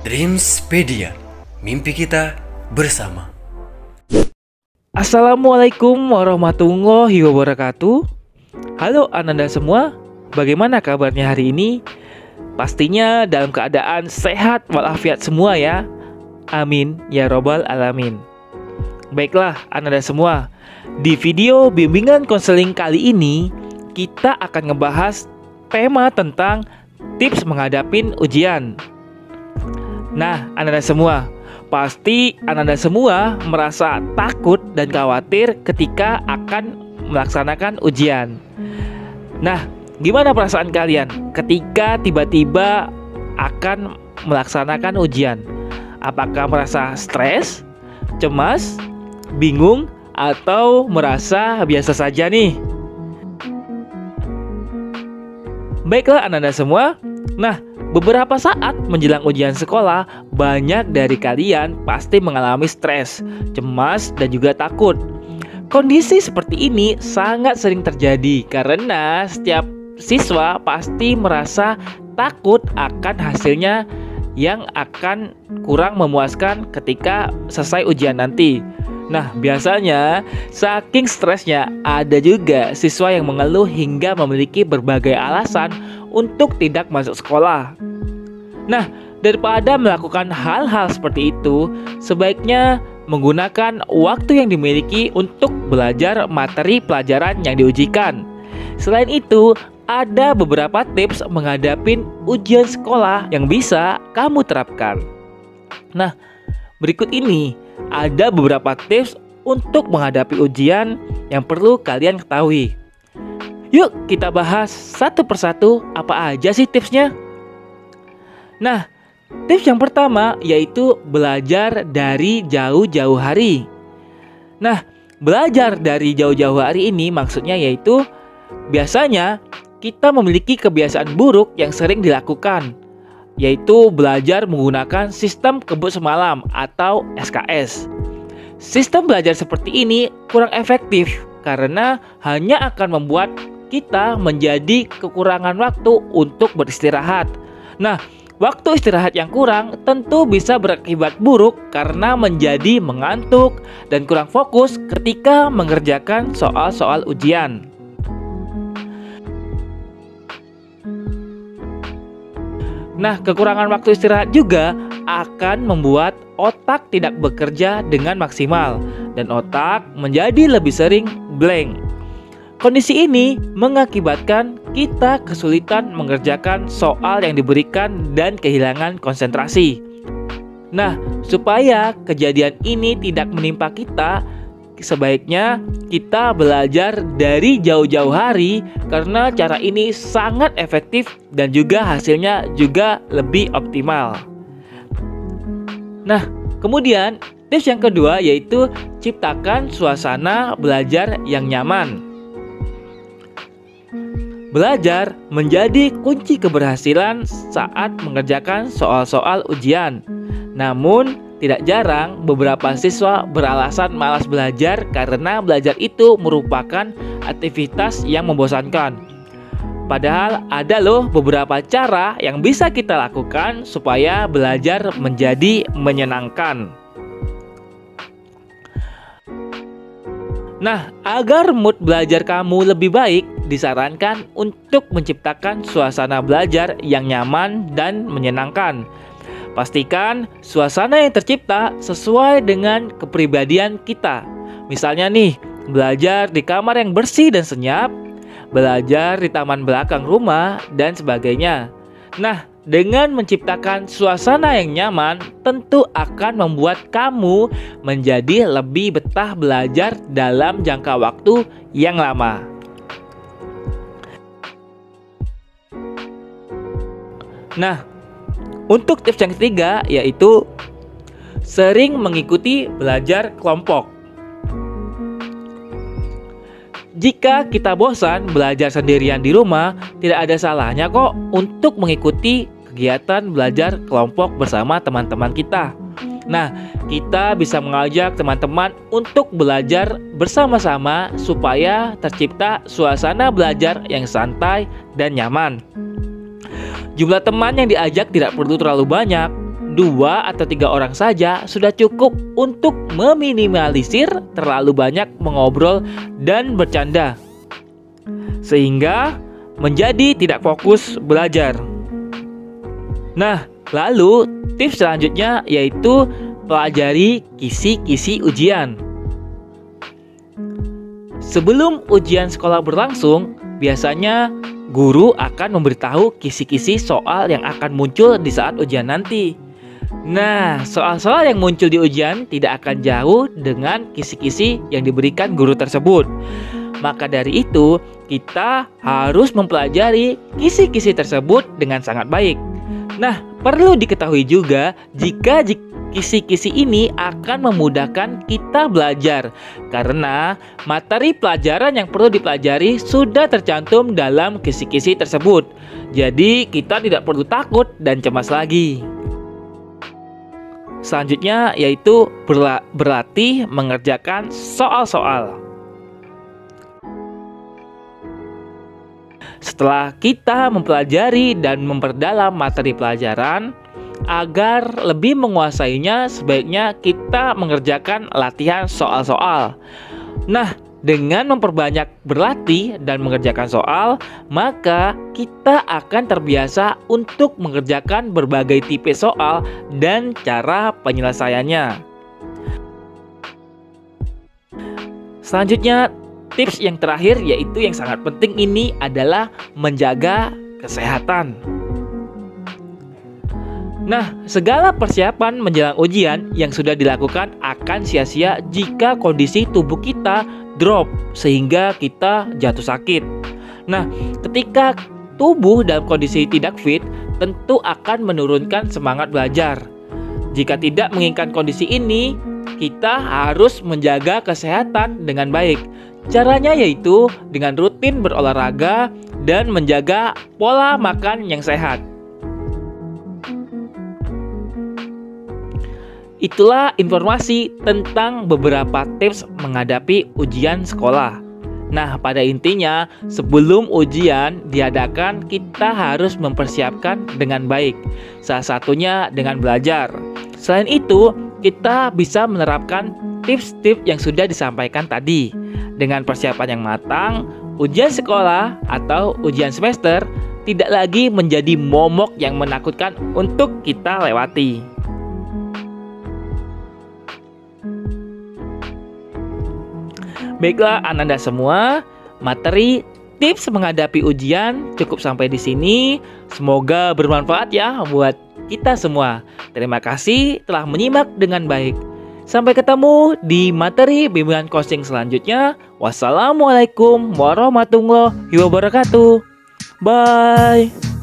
Dreamspedia, mimpi kita bersama. Assalamualaikum warahmatullahi wabarakatuh. Halo Ananda semua, bagaimana kabarnya hari ini? Pastinya dalam keadaan sehat walafiat semua ya. Amin ya robbal alamin. Baiklah Ananda semua, di video bimbingan konseling kali ini kita akan ngebahas tema tentang tips menghadapi ujian. Nah, Ananda semua, pasti Ananda semua merasa takut dan khawatir ketika akan melaksanakan ujian. Nah, gimana perasaan kalian ketika tiba-tiba akan melaksanakan ujian? Apakah merasa stres, cemas, bingung, atau merasa biasa saja nih? Baiklah Ananda semua, nah beberapa saat menjelang ujian sekolah, banyak dari kalian pasti mengalami stres, cemas, dan juga takut. Kondisi seperti ini sangat sering terjadi karena setiap siswa pasti merasa takut akan hasilnya yang akan kurang memuaskan ketika selesai ujian nanti. Nah, biasanya saking stresnya ada juga siswa yang mengeluh hingga memiliki berbagai alasan untuk tidak masuk sekolah. Nah, daripada melakukan hal-hal seperti itu, sebaiknya menggunakan waktu yang dimiliki untuk belajar materi pelajaran yang diujikan. Selain itu, ada beberapa tips menghadapi ujian sekolah yang bisa kamu terapkan. Nah, berikut ini ada beberapa tips untuk menghadapi ujian yang perlu kalian ketahui. Yuk kita bahas satu persatu apa aja sih tipsnya. Nah, tips yang pertama yaitu belajar dari jauh-jauh hari. Nah, belajar dari jauh-jauh hari ini maksudnya yaitu biasanya kita memiliki kebiasaan buruk yang sering dilakukan, yaitu belajar menggunakan sistem kebut semalam atau SKS. Sistem belajar seperti ini kurang efektif karena hanya akan membuat kita menjadi kekurangan waktu untuk beristirahat. Nah, waktu istirahat yang kurang tentu bisa berakibat buruk karena menjadi mengantuk dan kurang fokus ketika mengerjakan soal-soal ujian. Nah, kekurangan waktu istirahat juga akan membuat otak tidak bekerja dengan maksimal dan otak menjadi lebih sering blank. Kondisi ini mengakibatkan kita kesulitan mengerjakan soal yang diberikan dan kehilangan konsentrasi. Nah, supaya kejadian ini tidak menimpa kita, sebaiknya kita belajar dari jauh-jauh hari karena cara ini sangat efektif dan juga hasilnya juga lebih optimal. Nah, kemudian tips yang kedua yaitu ciptakan suasana belajar yang nyaman. Belajar menjadi kunci keberhasilan saat mengerjakan soal-soal ujian. Namun, tidak jarang beberapa siswa beralasan malas belajar karena belajar itu merupakan aktivitas yang membosankan. Padahal ada loh beberapa cara yang bisa kita lakukan supaya belajar menjadi menyenangkan. Nah, agar mood belajar kamu lebih baik, disarankan untuk menciptakan suasana belajar yang nyaman dan menyenangkan. Pastikan suasana yang tercipta sesuai dengan kepribadian kita. Misalnya nih, belajar di kamar yang bersih dan senyap, belajar di taman belakang rumah, dan sebagainya. Nah, dengan menciptakan suasana yang nyaman, tentu akan membuat kamu menjadi lebih betah belajar dalam jangka waktu yang lama. Nah, untuk tips yang ketiga yaitu sering mengikuti belajar kelompok. Jika kita bosan belajar sendirian di rumah, tidak ada salahnya kok untuk mengikuti kegiatan belajar kelompok bersama teman-teman kita. Nah, kita bisa mengajak teman-teman untuk belajar bersama-sama supaya tercipta suasana belajar yang santai dan nyaman. Jumlah teman yang diajak tidak perlu terlalu banyak, 2 atau 3 orang saja sudah cukup untuk meminimalisir terlalu banyak mengobrol dan bercanda, sehingga menjadi tidak fokus belajar. Nah, lalu tips selanjutnya yaitu pelajari kisi-kisi ujian. Sebelum ujian sekolah berlangsung, biasanya guru akan memberitahu kisi-kisi soal yang akan muncul di saat ujian nanti. Nah, soal-soal yang muncul di ujian tidak akan jauh dengan kisi-kisi yang diberikan guru tersebut. Maka dari itu, kita harus mempelajari kisi-kisi tersebut dengan sangat baik. Nah, perlu diketahui juga jika kisi-kisi ini akan memudahkan kita belajar, karena materi pelajaran yang perlu dipelajari sudah tercantum dalam kisi-kisi tersebut. Jadi kita tidak perlu takut dan cemas lagi. Selanjutnya yaitu berlatih mengerjakan soal-soal. Setelah kita mempelajari dan memperdalam materi pelajaran, agar lebih menguasainya, sebaiknya kita mengerjakan latihan soal-soal. Nah, dengan memperbanyak berlatih dan mengerjakan soal, maka kita akan terbiasa untuk mengerjakan berbagai tipe soal dan cara penyelesaiannya. Selanjutnya, tips yang terakhir yaitu yang sangat penting ini adalah menjaga kesehatan. Nah, segala persiapan menjelang ujian yang sudah dilakukan akan sia-sia jika kondisi tubuh kita drop sehingga kita jatuh sakit. Nah, ketika tubuh dalam kondisi tidak fit, tentu akan menurunkan semangat belajar. Jika tidak menginginkan kondisi ini, kita harus menjaga kesehatan dengan baik. Caranya yaitu dengan rutin berolahraga dan menjaga pola makan yang sehat. Itulah informasi tentang beberapa tips menghadapi ujian sekolah. Nah, pada intinya sebelum ujian diadakan, kita harus mempersiapkan dengan baik. Salah satunya dengan belajar. Selain itu, kita bisa menerapkan tips-tips yang sudah disampaikan tadi. Dengan persiapan yang matang, ujian sekolah atau ujian semester tidak lagi menjadi momok yang menakutkan untuk kita lewati. Baiklah Ananda semua, materi tips menghadapi ujian cukup sampai di sini. Semoga bermanfaat ya buat kita semua. Terima kasih telah menyimak dengan baik. Sampai ketemu di materi bimbingan coaching selanjutnya. Wassalamualaikum warahmatullahi wabarakatuh. Bye.